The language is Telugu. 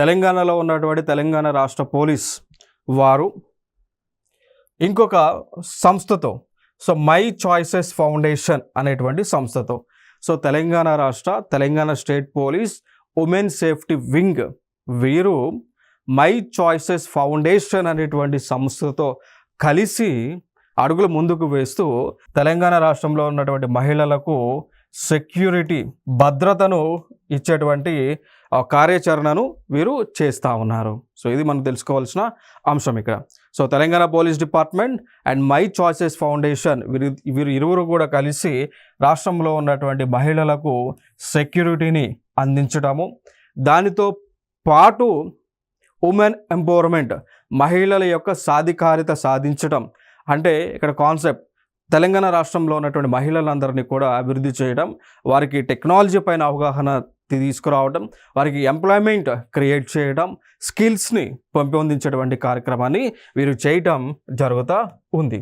తెలంగాణలో ఉన్నటువంటి తెలంగాణ రాష్ట్ర పోలీస్ వారు ఇంకొక సంస్థతో సో మై చాయిసెస్ ఫౌండేషన్ అనేటువంటి సంస్థతో so Telangana state police women safety wing వీరు మై చాయిసెస్ ఫౌండేషన్ అనేటువంటి సంస్థతో కలిసి అడుగులు ముందుకు వేస్తూ తెలంగాణ రాష్ట్రంలో ఉన్నటువంటి మహిళలకు సెక్యూరిటీ భద్రతను ఇచ్చేటువంటి కార్యాచరణను వీరు చేస్తూ ఉన్నారు. సో ఇది మనం తెలుసుకోవాల్సిన అంశం ఇక్కడ. So Telangana police department and my choices foundation వీరు ఇరువురు కూడా కలిసి రాష్ట్రంలో ఉన్నటువంటి మహిళలకు సెక్యూరిటీని అందించడము, దానితో పాటు ఉమెన్ ఎంపవర్మెంట్ మహిళల యొక్క సాధికారిత సాధించడం, అంటే ఇక్కడ కాన్సెప్ట్ తెలంగాణ రాష్ట్రంలో ఉన్నటువంటి మహిళలందరినీ కూడా అభివృద్ధి చేయడం, వారికి టెక్నాలజీ పైన అవగాహన తీసుకురావడం, వారికి ఎంప్లాయ్మెంట్ క్రియేట్ చేయడం, స్కిల్స్ని పెంపొందించేటువంటి కార్యక్రమాన్ని వీరు చేయటం జరుగుతూ ఉంది.